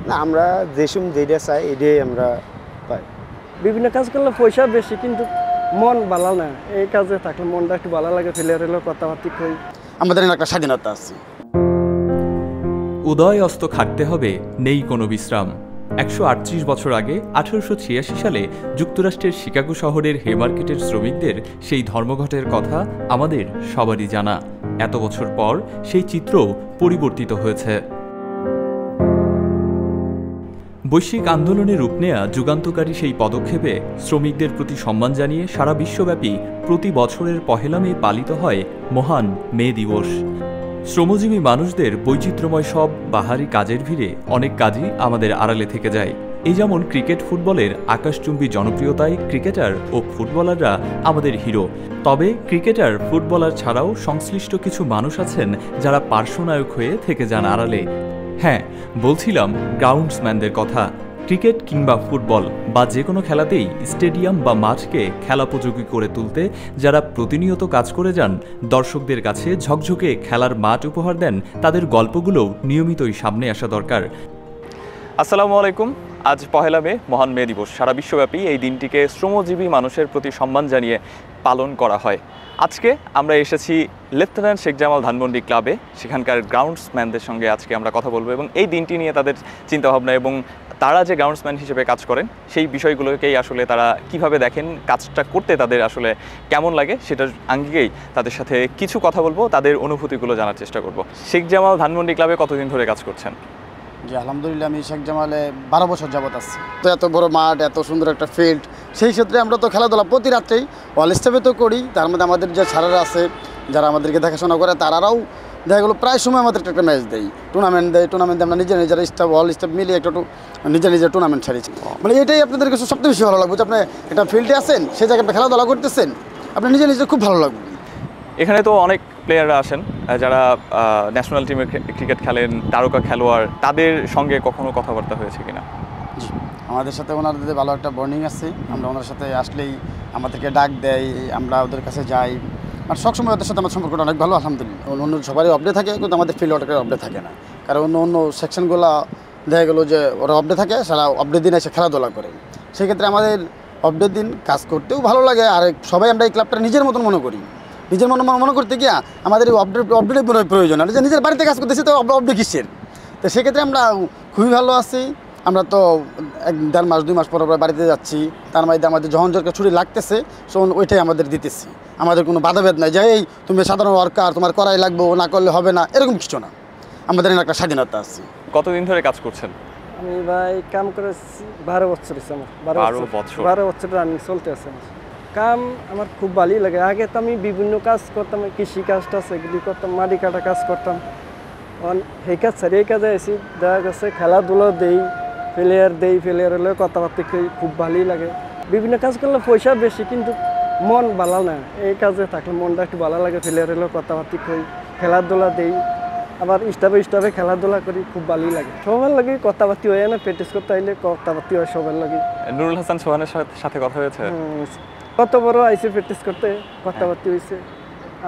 না আমরা যেসব যেটা চাই এটাই আমরা পাই। বিভিন্ন কাজ করলে পয়সা বেশি কিন্তু মন ভালো না, এই কাজে থাকলে মনটা একটু ভালো লাগে, প্লেয়ার হলেও কথাবার্তা কই। আমাদের একটা স্বাধীনতা আছে। উদয় অস্ত খাটতে হবে, নেই কোনো বিশ্রাম। 138 বছর আগে 1886 সালে যুক্তরাষ্ট্রের শিকাগো শহরের হেমার্কেটের শ্রমিকদের সেই ধর্মঘটের কথা আমাদের সবারই জানা। এত বছর পর সেই চিত্র পরিবর্তিত হয়েছে। বৈশ্বিক আন্দোলনে রূপ নেয়া যুগান্তকারী সেই পদক্ষেপে শ্রমিকদের প্রতি সম্মান জানিয়ে সারা বিশ্বব্যাপী প্রতি বছরের 1 মে পালিত হয় মহান মে দিবস। শ্রমজীবী মানুষদের বৈচিত্র্যময় সব বাহারি কাজের ভিড়ে অনেক কাজই আমাদের আড়ালে থেকে যায়। এই যেমন ক্রিকেট ফুটবলের আকাশচুম্বী জনপ্রিয়তায় ক্রিকেটার ও ফুটবলাররা আমাদের হিরো। তবে ক্রিকেটার ফুটবলার ছাড়াও সংশ্লিষ্ট কিছু মানুষ আছেন যারা পার্শ্বনায়ক হয়ে থেকে যান আড়ালে। হ্যাঁ, বলছিলাম গ্রাউন্ডসম্যানদের কথা। ক্রিকেট কিংবা ফুটবল বা যে কোনো খেলাতেই স্টেডিয়াম বা মাঠকে খেলাপোযোগী করে তুলতে যারা প্রতিনিয়ত কাজ করে যান, দর্শকদের কাছে ঝকঝকে খেলার মাঠ উপহার দেন, তাদের গল্পগুলো নিয়মিতই সামনে আসা দরকার। আসসালামু আলাইকুম। আজ 1 মে মহান মে দিবস। সারা বিশ্বব্যাপী এই দিনটিকে শ্রমজীবী মানুষের প্রতি সম্মান জানিয়ে পালন করা হয়। আজকে আমরা এসেছি লেফটেন্যান্ট শেখ জামাল ধানমন্ডি ক্লাবে। সেখানকার গ্রাউন্ডসম্যানদের সঙ্গে আজকে আমরা কথা বলবো এবং এই দিনটি নিয়ে তাদের চিন্তাভাবনা এবং তারা যে গ্রাউন্ডসম্যান হিসেবে কাজ করেন সেই বিষয়গুলোকেই আসলে তারা কিভাবে দেখেন, কাজটা করতে তাদের আসলে কেমন লাগে সেটার আঙ্গিকেই তাদের সাথে কিছু কথা বলবো, তাদের অনুভূতিগুলো জানার চেষ্টা করব। শেখ জামাল ধানমন্ডি ক্লাবে কতদিন ধরে কাজ করছেন? জি আলহামদুলিল্লাহ, আমি শেখ জামালে 12 বছর যাবত আছি। তো এত বড় মাঠ, এত সুন্দর একটা ফিল্ড, সেই ক্ষেত্রে আমরা তো খেলাধুলা প্রতি রাত্রেই অল স্টেপে তো করি। তার মধ্যে আমাদের যে ছাড়ারা আছে যারা আমাদেরকে দেখাশোনা করে, তারাও দেখা গেলো প্রায় সময় আমাদের একটা ম্যাচ দেয়, টুর্নামেন্ট দেয়। টুর্নামেন্টে আমরা নিজের স্টাফ অল স্টাফ মিলিয়ে একটা নিজের টুর্নামেন্ট ছাড়িয়েছি। মানে এটাই আপনাদের কাছে সবথেকে বেশি ভালো লাগবে যে আপনি একটা ফিল্ডে আছেন, সেই জায়গায় আপনি খেলাধুলা করতেছেন, আপনি নিজে খুব ভালো লাগবে। এখানে তো অনেক প্লেয়াররা আসেন যারা ন্যাশনাল টিমে ক্রিকেট খেলেন, তারকা খেলোয়াড়, তাদের সঙ্গে কখনো কথাবার্তা হয়েছে কিনা? জি, আমাদের সাথে ওনাদের ভালো একটা বন্ডিং আছে। আমরা ওনার সাথে আসলেই আমাদেরকে ডাক দেয়, আমরা ওদের কাছে যাই, আর সবসময় ওদের সাথে আমার সম্পর্কটা অনেক ভালো আলহামদুলিল্লাহ। অন্য সবারই আপডেট থাকে, কিন্তু আমাদের ফিল্ড ওটাকে আপডেট থাকে না, কারণ অন্য সেকশনগুলো দেখা গেলো যে ওরা আপডেট থাকে, সারা আপডেট দিন এসে খেলাধুলা করে। সেক্ষেত্রে আমাদের আপডেট দিন কাজ করতেও ভালো লাগে। আর সবাই আমরা এই ক্লাবটা নিজের মতন মনে করি। নিজের মনে করতে গিয়া আমাদের আপডেটের প্রয়োজন, আর যে নিজের বাড়িতে কাজ করতেছি তো আপডেট কিসের। তো সেক্ষেত্রে আমরা খুবই ভালো আছি। আমরা তো 1-1.5 মাস 2 মাস পর বাড়িতে যাচ্ছি, তার মধ্যে আমাদের যখন যখন ছুটি লাগতেছে তখন ওইটাই আমাদের দিতেছি। আমাদের কোনো বাধাভেদ নাই যে এই তুমি সাধারণ ওয়ার্কার, তোমার করাই লাগবে, না করলে হবে না, এরকম কিছু না। আমাদের একটা স্বাধীনতা আছে। কতদিন ধরে কাজ করছেন? আমি ভাই কাম করেছি 12 বছর হয়েছে আমার। 12 বছর রানিং চলতে আছে আমার। কাম আমার খুব ভালোই লাগে। আগে তো আমি বিভিন্ন কাজ করতাম, কৃষি কাজটা সেগুলি করতাম, মাটি কাটা কাজ করতাম। সেই কাজ ছাড়িয়ে এই কাজে এসেছি, দেখা গেছে খেলাধুলো দেই, প্লেয়ার হলেও কথাবার্তা খুব ভালোই লাগে। বিভিন্ন কাজ করলে পয়সা বেশি কিন্তু মন ভালো না, এই কাজে থাকলে মনটা একটু ভালো লাগে, প্লেয়ার হলেও কথাবার্তা কই, খেলাধুলা দেই, আবার স্টাফে খেলাধুলা করি, খুব ভালোই লাগে। সবার লাগে কথাবার্তা হয় না, প্র্যাকটিস করতে আইলে কথাবার্তা হয় সবার লাগে। নুরুল হাসান সোহানের সাথে কথা হয়েছে? কত বড় আইসে প্র্যাকটিস করতে, কথাবার্তা হয়েছে,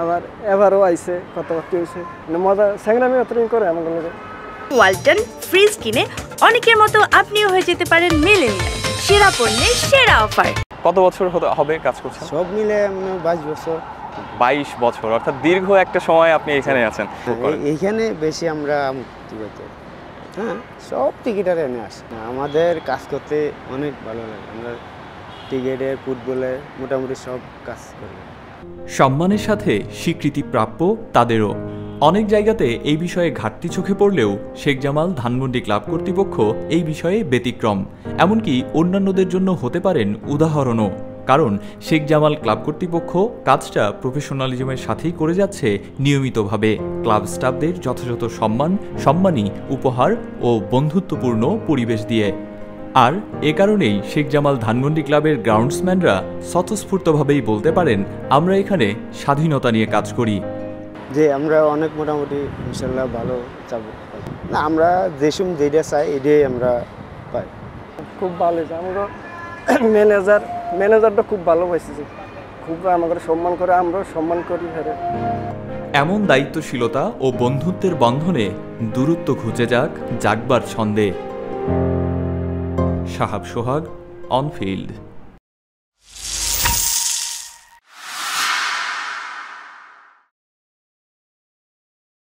আবার এবারও আইসে কথাবার্তা হয়েছে, মজা স্যাংরামি অতরিং করে আমাদের লাগে। ওয়ালটন ফ্রিজ কিনে অনেকের মতো আপনিও হয়ে যেতে পারেন মিলেনিয়াল, সেরা পণ্যের সেরা অফার। কত বছর হবে কাজ করছেন? সব মিলে 22 বছর। 22 বছর, অর্থাৎ দীর্ঘ একটা সময় আপনি এখানে আছেন। এইখানে বেশি আমরা মুক্তিগত, হ্যাঁ, সব টিকিটার এনে আসে। আমাদের কাজ করতে অনেক ভালো লাগে। আমরা ক্রিকেটের, ফুটবলে মোটামুটি সব কাজ করি। সম্মানের সাথে স্বীকৃতি প্রাপ্য তাদেরও। অনেক জায়গাতে এই বিষয়ে ঘাটতি চোখে পড়লেও শেখ জামাল ধানমন্ডি ক্লাব কর্তৃপক্ষ এই বিষয়ে ব্যতিক্রম। এমনকি অন্যান্যদের জন্য হতে পারেন উদাহরণও, কারণ শেখ জামাল ক্লাব কর্তৃপক্ষ কাজটা প্রফেশনালিজমের সাথেই করে যাচ্ছে নিয়মিতভাবে, ক্লাব স্টাফদের যথাযথ সম্মানী উপহার ও বন্ধুত্বপূর্ণ পরিবেশ দিয়ে। আর এ কারণেই শেখ জামাল ধানমন্ডি ক্লাবের গ্রাউন্ডসম্যানরা স্বতঃস্ফূর্তভাবেই বলতে পারেন, আমরা এখানে স্বাধীনতা নিয়ে কাজ করি। যে আমরা অনেক মোটামুটি ইনশাল্লাহ ভালো যাবো না, আমরা যেসব যেটা চাই এটাই আমরা পাই। খুব ভালো হয়েছে। আমরা ম্যানেজারটা খুব ভালো পাইছি, খুব আমাদের সম্মান করে, আমরাও সম্মান করি। এমন দায়িত্বশীলতা ও বন্ধুত্বের বন্ধনে দূরত্ব ঘুচে যাক জাগবার ছন্দে। শাহাব সোহাগ, অন ফিল্ড।